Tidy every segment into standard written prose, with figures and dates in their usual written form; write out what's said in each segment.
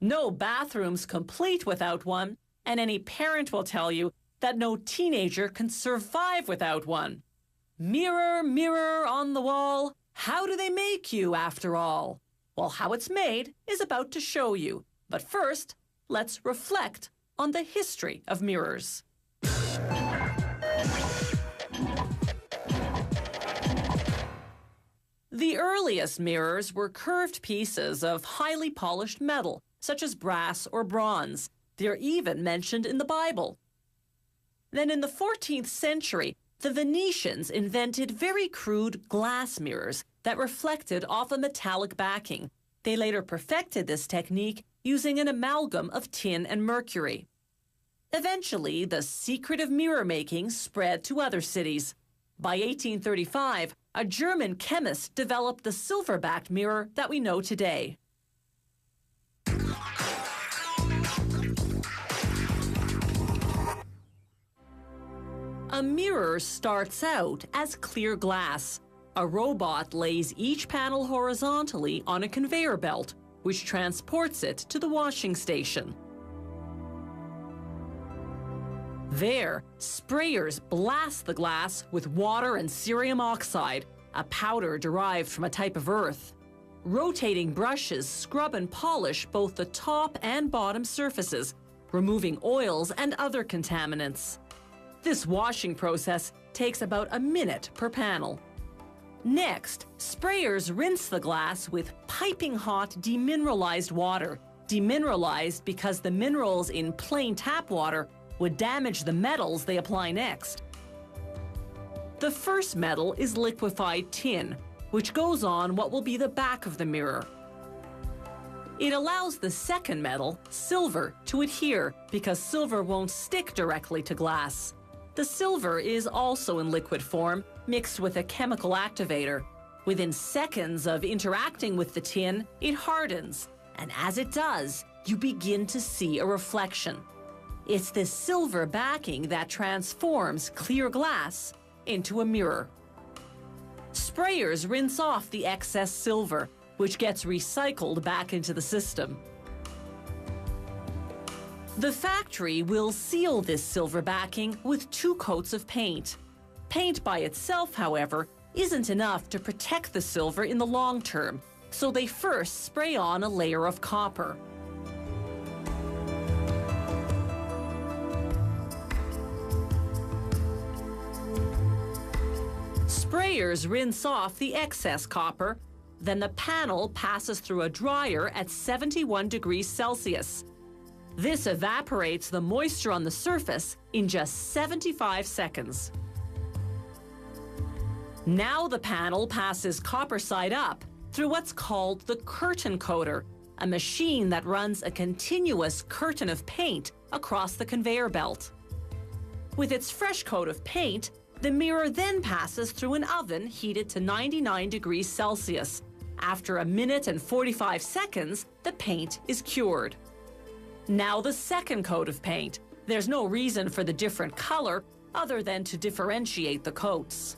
No bathroom's complete without one, and any parent will tell you that no teenager can survive without one. Mirror, mirror on the wall, how do they make you after all? Well, how it's made is about to show you. But first, let's reflect on the history of mirrors. The earliest mirrors were curved pieces of highly polished metal, such as brass or bronze. They're even mentioned in the Bible. Then in the 14th century, the Venetians invented very crude glass mirrors that reflected off a metallic backing. They later perfected this technique using an amalgam of tin and mercury. Eventually, the secret of mirror making spread to other cities. By 1835, a German chemist developed the silver-backed mirror that we know today. A mirror starts out as clear glass. A robot lays each panel horizontally on a conveyor belt, which transports it to the washing station. There, sprayers blast the glass with water and cerium oxide, a powder derived from a type of earth. Rotating brushes scrub and polish both the top and bottom surfaces, removing oils and other contaminants. This washing process takes about a minute per panel. Next, sprayers rinse the glass with piping hot demineralized water. Demineralized because the minerals in plain tap water would damage the metals they apply next. The first metal is liquefied tin, which goes on what will be the back of the mirror. It allows the second metal, silver, to adhere because silver won't stick directly to glass. The silver is also in liquid form, mixed with a chemical activator. Within seconds of interacting with the tin, it hardens, and as it does, you begin to see a reflection. It's this silver backing that transforms clear glass into a mirror. Sprayers rinse off the excess silver, which gets recycled back into the system. The factory will seal this silver backing with 2 coats of paint. Paint by itself, however, isn't enough to protect the silver in the long term, so they first spray on a layer of copper. Sprayers rinse off the excess copper, then the panel passes through a dryer at 71 degrees Celsius. This evaporates the moisture on the surface in just 75 seconds. Now the panel passes copper side up through what's called the curtain coater, a machine that runs a continuous curtain of paint across the conveyor belt. With its fresh coat of paint, the mirror then passes through an oven heated to 99 degrees Celsius. After a minute and 45 seconds, the paint is cured. Now the second coat of paint. There's no reason for the different color other than to differentiate the coats.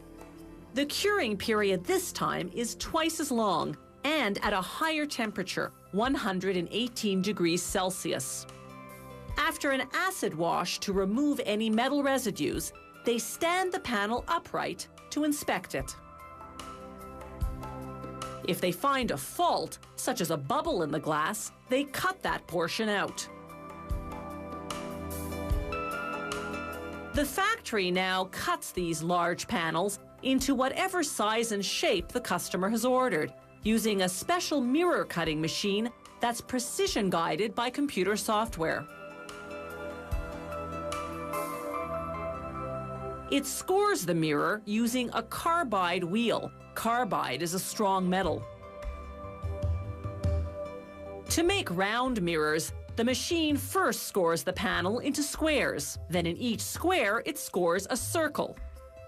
The curing period this time is twice as long and at a higher temperature, 118 degrees Celsius. After an acid wash to remove any metal residues, they stand the panel upright to inspect it. If they find a fault, such as a bubble in the glass, they cut that portion out. The factory now cuts these large panels into whatever size and shape the customer has ordered, using a special mirror cutting machine that's precision guided by computer software. It scores the mirror using a carbide wheel. Carbide is a strong metal. To make round mirrors, the machine first scores the panel into squares. Then in each square, it scores a circle.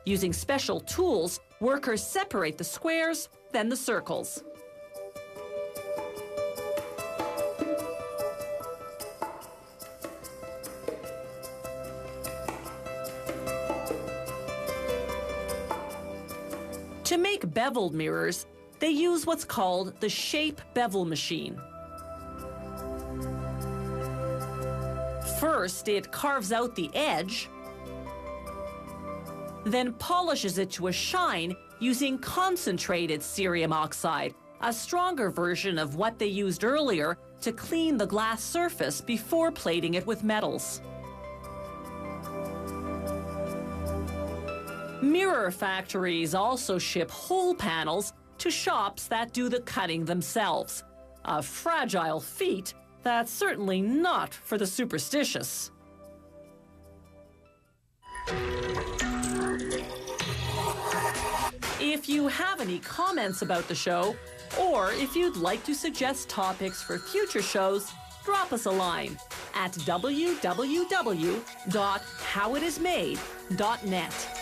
Using special tools, workers separate the squares, then the circles. To To make beveled mirrors, they use what's called the shape bevel machine. First, it carves out the edge, then polishes it to a shine using concentrated cerium oxide, a stronger version of what they used earlier to clean the glass surface before plating it with metals. Mirror factories also ship whole panels to shops that do the cutting themselves. A fragile feat that's certainly not for the superstitious. If you have any comments about the show, or if you'd like to suggest topics for future shows, drop us a line at www.howitismade.net.